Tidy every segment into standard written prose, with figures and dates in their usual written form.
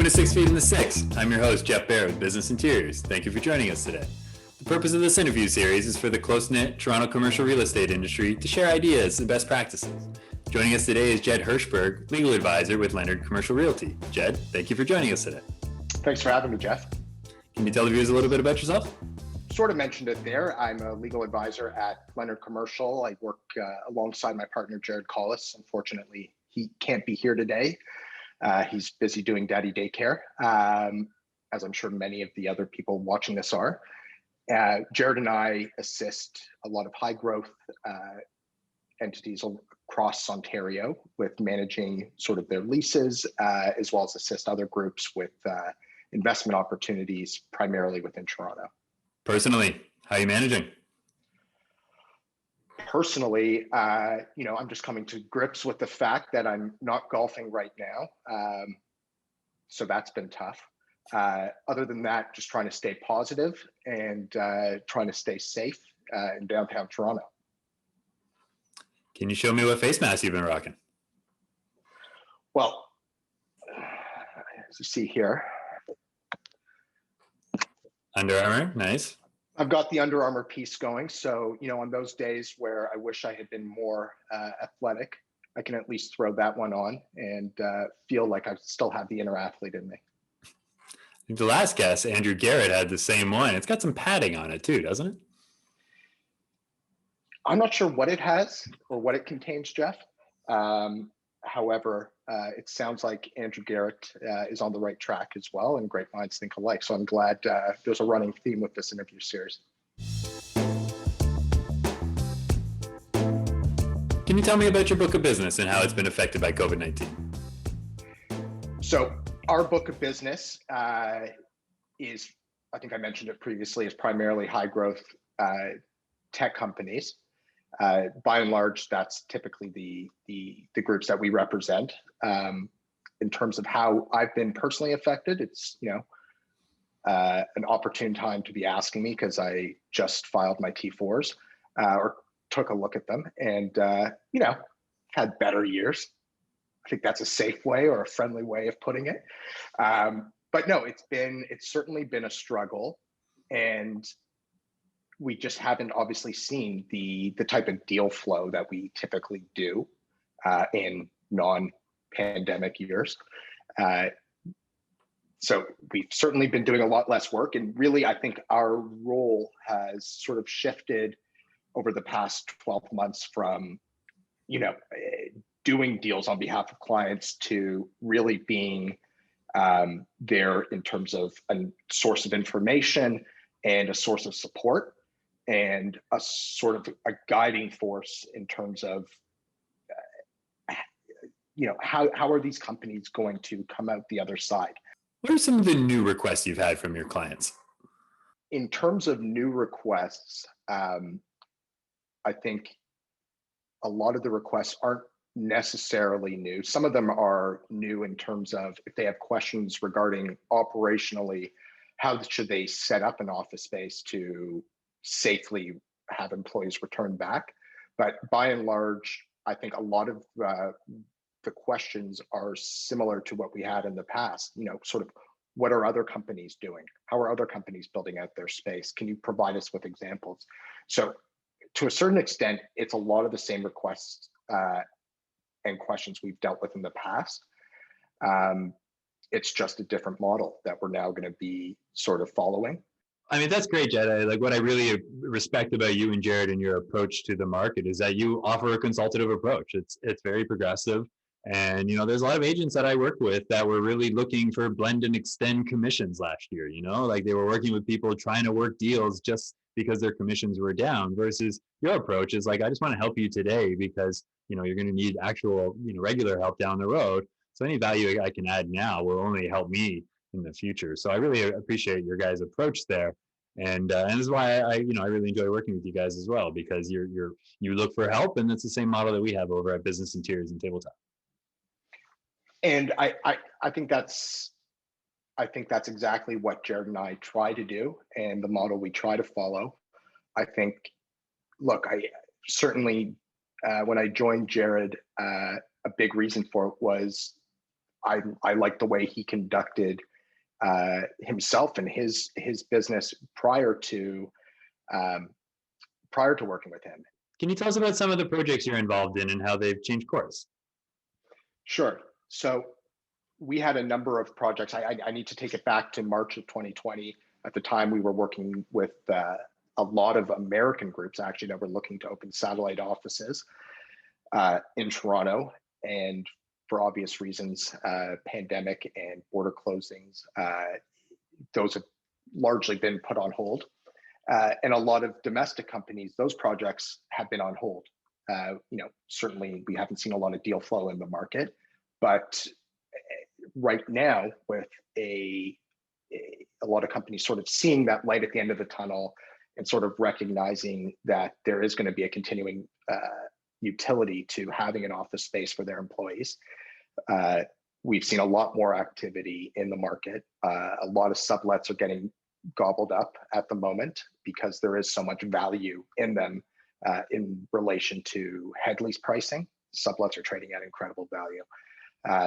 Welcome to 6 Feet in the Six. I'm your host, Jeff Barrett with Business Interiors. Thank you for joining us today. The purpose of this interview series is for the close-knit Toronto commercial real estate industry to share ideas and best practices. Joining us today is Jed Hershberg, legal advisor with Lennard Commercial Realty. Jed, thank you for joining us today. Thanks for having me, Jeff. Can you tell the viewers a little bit about yourself? Sort of mentioned it there. I'm a legal advisor at Lennard Commercial. I work alongside my partner, Jared Collis. Unfortunately, he can't be here today. He's busy doing daddy daycare, as I'm sure many of the other people watching this are. Jared and I assist a lot of high growth entities across Ontario with managing sort of their leases, as well as assist other groups with investment opportunities, primarily within Toronto. Personally, how are you managing? Personally, I'm just coming to grips with the fact that I'm not golfing right now. So that's been tough. Other than that, just trying to stay positive and trying to stay safe in downtown Toronto. Can you show me what face mask you've been rocking? Well, as you see here. Under Armour, nice. I've got the Under Armour piece going. So, on those days where I wish I had been more athletic, I can at least throw that one on and feel like I still have the inner athlete in me. I think the last guest, Andrew Garrett, had the same one. It's got some padding on it too, doesn't it? I'm not sure what it has or what it contains, Jeff. However, it sounds like Andrew Garrett is on the right track as well, and great minds think alike. So I'm glad there's a running theme with this interview series. Can you tell me about your book of business and how it's been affected by COVID-19? So our book of business is, I think I mentioned it previously, is primarily high growth tech companies. By and large, that's typically the groups that we represent. In terms of how I've been personally affected, it's an opportune time to be asking me because I just filed my T4s or took a look at them, and had better years. I think that's a safe way or a friendly way of putting it. But no, it's certainly been a struggle, and we just haven't obviously seen the type of deal flow that we typically do in non-pandemic years. So we've certainly been doing a lot less work. And really, I think our role has sort of shifted over the past 12 months from, doing deals on behalf of clients to really being there in terms of a source of information and a source of support, and a sort of a guiding force in terms of, how are these companies going to come out the other side? What are some of the new requests you've had from your clients? In terms of new requests, I think a lot of the requests aren't necessarily new. Some of them are new in terms of if they have questions regarding operationally, how should they set up an office space to safely have employees return back. But by and large, I think a lot of the questions are similar to what we had in the past. Sort of what are other companies doing? How are other companies building out their space? Can you provide us with examples? So to a certain extent, it's a lot of the same requests and questions we've dealt with in the past. It's just a different model that we're now going to be sort of following. I mean, that's great, Jed. What I really respect about you and Jared and your approach to the market is that you offer a consultative approach. It's very progressive. And, there's a lot of agents that I work with that were really looking for blend and extend commissions last year, they were working with people trying to work deals just because their commissions were down, versus your approach is like, I just want to help you today because, you're going to need actual, regular help down the road. So any value I can add now will only help me in the future. So I really appreciate your guys' approach there. And this is why I really enjoy working with you guys as well, because you look for help, and that's the same model that we have over at Business Interiors and Tabletop. And I think that's exactly what Jared and I try to do, and the model we try to follow. I think, look, I certainly when I joined Jared, a big reason for it was I like the way he conducted himself and his business prior to working with him. Can you tell us about some of the projects you're involved in and how they've changed course? Sure. So we had a number of projects. I need to take it back to March of 2020. At the time, we were working with a lot of American groups actually that were looking to open satellite offices in Toronto. And for obvious reasons, pandemic and border closings, those have largely been put on hold. And a lot of domestic companies, those projects have been on hold. Certainly we haven't seen a lot of deal flow in the market, but right now with a lot of companies sort of seeing that light at the end of the tunnel and sort of recognizing that there is going to be a continuing utility to having an office space for their employees. We've seen a lot more activity in the market. A lot of sublets are getting gobbled up at the moment because there is so much value in them in relation to head lease pricing. Sublets are trading at incredible value.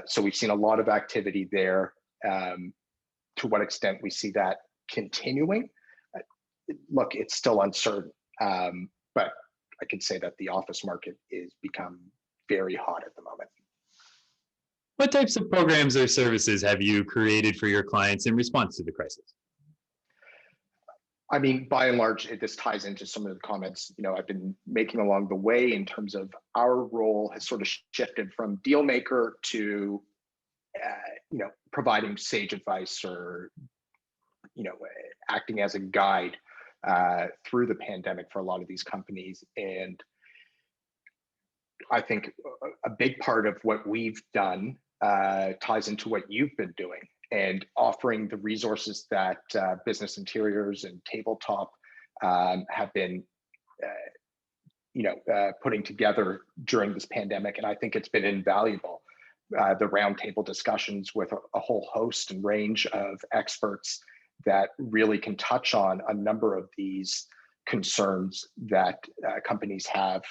So we've seen a lot of activity there. To what extent we see that continuing, look, it's still uncertain, but I can say that the office market is become very hot at the moment. What types of programs or services have you created for your clients in response to the crisis? I mean, by and large, this ties into some of the comments, I've been making along the way in terms of our role has sort of shifted from deal maker to, providing sage advice or, acting as a guide through the pandemic for a lot of these companies. And I think a big part of what we've done ties into what you've been doing and offering the resources that Business Interiors and Tabletop have been, putting together during this pandemic. And I think it's been invaluable. The roundtable discussions with a whole host and range of experts that really can touch on a number of these concerns that companies have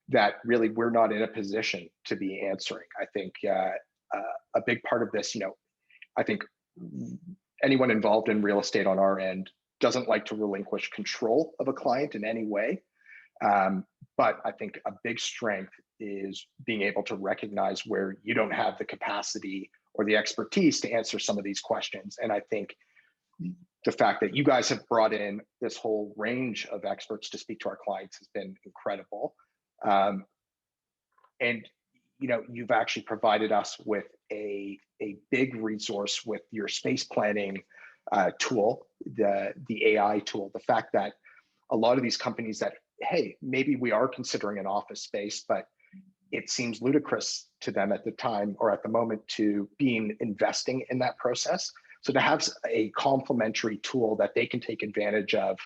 that really we're not in a position to be answering. I think a big part of this, I think anyone involved in real estate on our end doesn't like to relinquish control of a client in any way. But I think a big strength is being able to recognize where you don't have the capacity or the expertise to answer some of these questions. And I think the fact that you guys have brought in this whole range of experts to speak to our clients has been incredible. And you've actually provided us with a big resource with your space planning tool, the AI tool. The fact that a lot of these companies that, hey, maybe we are considering an office space, but it seems ludicrous to them at the time or at the moment to being investing in that process. So to have a complementary tool that they can take advantage of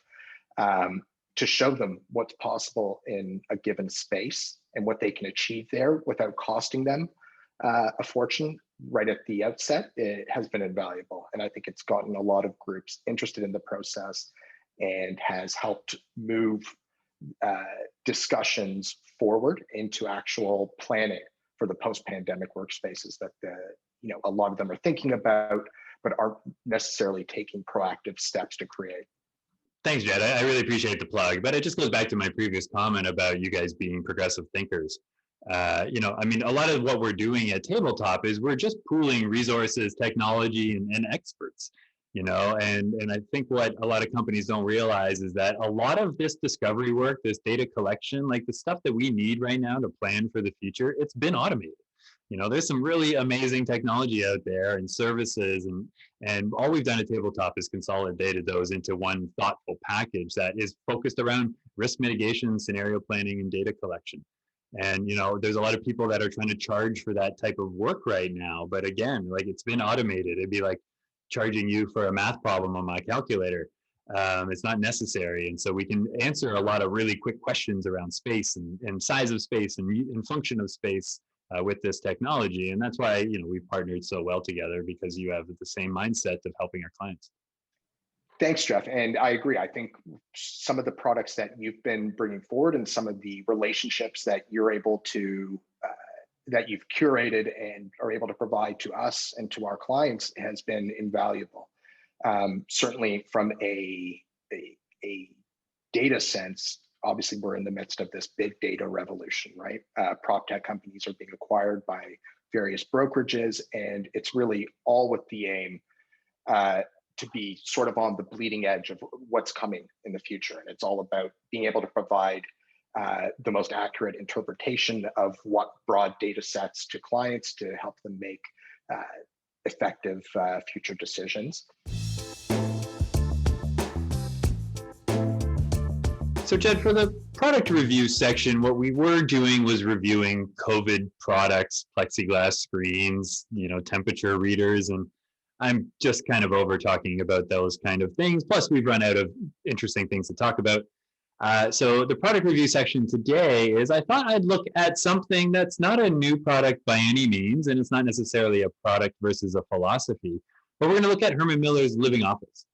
to show them what's possible in a given space and what they can achieve there without costing them a fortune right at the outset, it has been invaluable. And I think it's gotten a lot of groups interested in the process and has helped move discussions forward into actual planning for the post-pandemic workspaces that a lot of them are thinking about, but aren't necessarily taking proactive steps to create. Thanks, Jed. I really appreciate the plug, but it just goes back to my previous comment about you guys being progressive thinkers. A lot of what we're doing at Tabletop is we're just pooling resources, technology, and experts. And I think what a lot of companies don't realize is that a lot of this discovery work, this data collection, like the stuff that we need right now to plan for the future, it's been automated. There's some really amazing technology out there and services, and all we've done at Tabletop is consolidated those into one thoughtful package that is focused around risk mitigation, scenario planning, and data collection. And there's a lot of people that are trying to charge for that type of work right now, but again, like it's been automated. It'd be like charging you for a math problem on my calculator. It's not necessary. And so we can answer a lot of really quick questions around space and size of space and function of space with this technology. And that's why, we've partnered so well together, because you have the same mindset of helping our clients. Thanks, Jeff. And I agree. I think some of the products that you've been bringing forward and some of the relationships that you're able to that you've curated and are able to provide to us and to our clients has been invaluable. Certainly from a data sense, obviously we're in the midst of this big data revolution, right? Prop tech companies are being acquired by various brokerages, and it's really all with the aim to be sort of on the bleeding edge of what's coming in the future. And it's all about being able to provide the most accurate interpretation of what broad data sets to clients to help them make effective future decisions. So Jed, for the product review section, what we were doing was reviewing COVID products, plexiglass screens, temperature readers, and I'm just kind of over talking about those kind of things. Plus, we've run out of interesting things to talk about. So the product review section today is, I thought I'd look at something that's not a new product by any means, and it's not necessarily a product versus a philosophy, but we're going to look at Herman Miller's Living Office.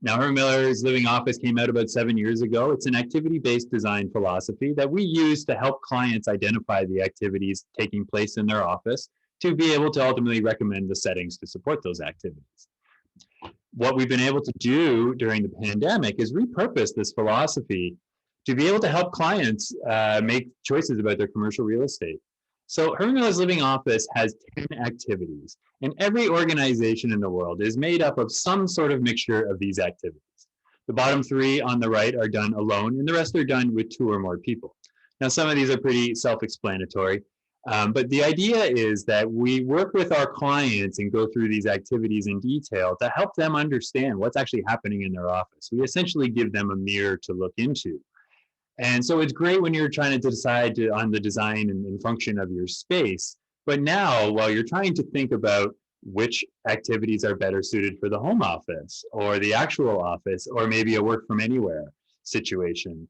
Now, Herman Miller's Living Office came out about 7 years ago. It's an activity-based design philosophy that we use to help clients identify the activities taking place in their office to be able to ultimately recommend the settings to support those activities. What we've been able to do during the pandemic is repurpose this philosophy to be able to help clients make choices about their commercial real estate. So Herman Miller's Living Office has 10 activities, and every organization in the world is made up of some sort of mixture of these activities. The bottom 3 on the right are done alone, and the rest are done with 2 or more people. Now, some of these are pretty self-explanatory, but the idea is that we work with our clients and go through these activities in detail to help them understand what's actually happening in their office. We essentially give them a mirror to look into. And so it's great when you're trying to decide on the design and function of your space. But now, while you're trying to think about which activities are better suited for the home office or the actual office, or maybe a work from anywhere situation,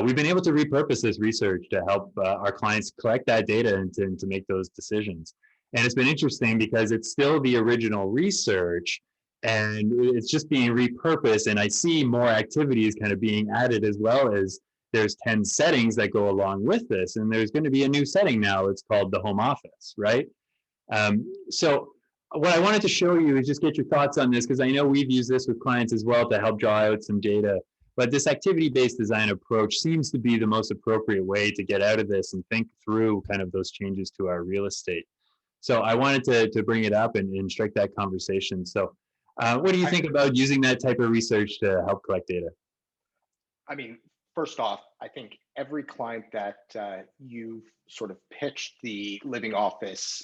we've been able to repurpose this research to help our clients collect that data and to make those decisions. And it's been interesting because it's still the original research and it's just being repurposed. And I see more activities kind of being added, as well as there's 10 settings that go along with this. And there's going to be a new setting now. It's called the home office, right? So what I wanted to show you is just get your thoughts on this, because I know we've used this with clients as well to help draw out some data. But this activity-based design approach seems to be the most appropriate way to get out of this and think through kind of those changes to our real estate. So I wanted to bring it up and strike that conversation. So what do you think about using that type of research to help collect data? I mean, first off, I think every client that you've sort of pitched the Living Office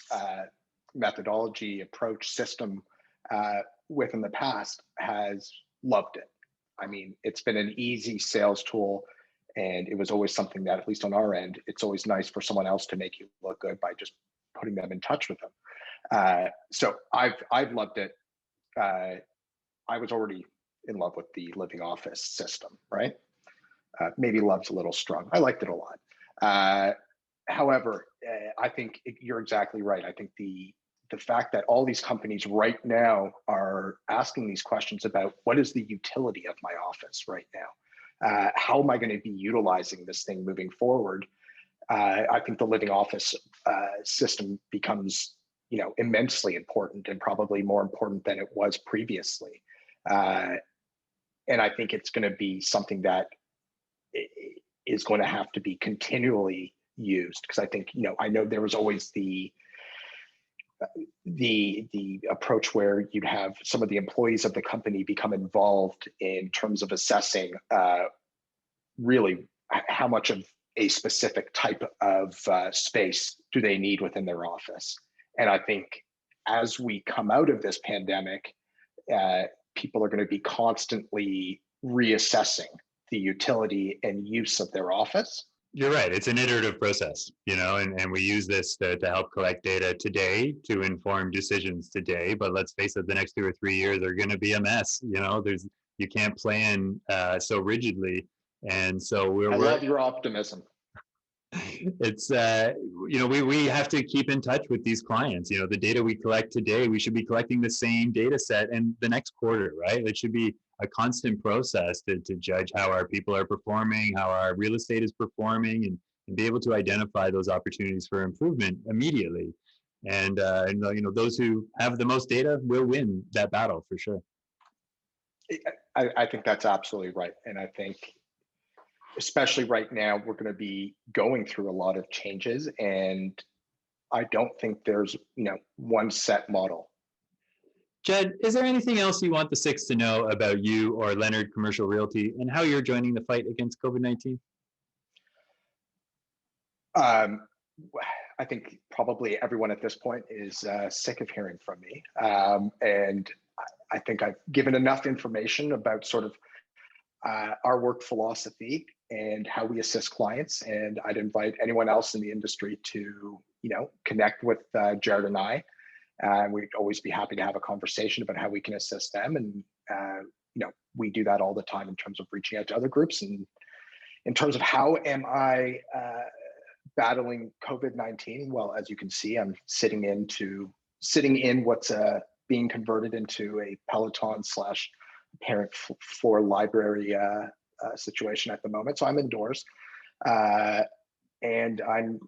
methodology, approach, system with in the past has loved it. I mean, it's been an easy sales tool, and it was always something that, at least on our end, it's always nice for someone else to make you look good by just putting them in touch with them. So I've loved it. I was already in love with the Living Office system, right? Maybe love's a little strong. I liked it a lot. However, I think you're exactly right. I think the fact that all these companies right now are asking these questions about what is the utility of my office right now? How am I going to be utilizing this thing moving forward? I think the Living Office system becomes, immensely important, and probably more important than it was previously. And I think it's going to be something that is going to have to be continually used, because I think, I know there was always the approach where you'd have some of the employees of the company become involved in terms of assessing really how much of a specific type of space do they need within their office. And I think as we come out of this pandemic, people are going to be constantly reassessing the utility and use of their office. You're right. It's an iterative process, and we use this to help collect data today to inform decisions today. But let's face it, the next 2 or 3 years are going to be a mess. You can't plan so rigidly. And so I love your optimism. It's, we have to keep in touch with these clients. The data we collect today, we should be collecting the same data set in the next quarter, right? It should be a constant process to judge how our people are performing, how our real estate is performing, and be able to identify those opportunities for improvement immediately. And those who have the most data will win that battle for sure. I think that's absolutely right. And I think, especially right now, we're going to be going through a lot of changes, and I don't think there's one set model. Jed, is there anything else you want the Six to know about you or Lennard Commercial Realty and how you're joining the fight against COVID-19? I think probably everyone at this point is sick of hearing from me. And I think I've given enough information about sort of our work philosophy and how we assist clients. And I'd invite anyone else in the industry to, connect with Jared and I. We'd always be happy to have a conversation about how we can assist them. And, we do that all the time in terms of reaching out to other groups. And in terms of how am I battling COVID-19? Well, as you can see, I'm sitting in what's being converted into a Peloton / parent for library situation at the moment. So I'm indoors, and I'm,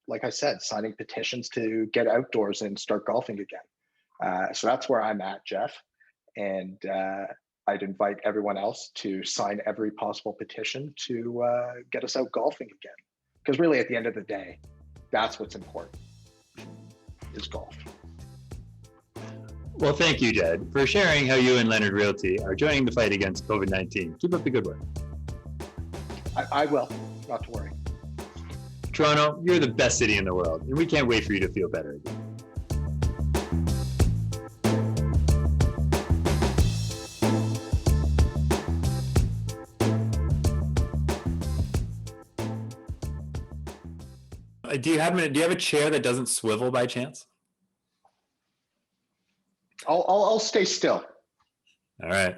like I said, signing petitions to get outdoors and start golfing again. So that's where I'm at, Jeff. And I'd invite everyone else to sign every possible petition to get us out golfing again. Because really, at the end of the day, that's what's important, is golf. Well, thank you, Jed, for sharing how you and Lennard Realty are joining the fight against COVID-19. Keep up the good work. I will, not to worry. Toronto, you're the best city in the world, and we can't wait for you to feel better again. Do you have a chair that doesn't swivel by chance? I'll stay still. All right.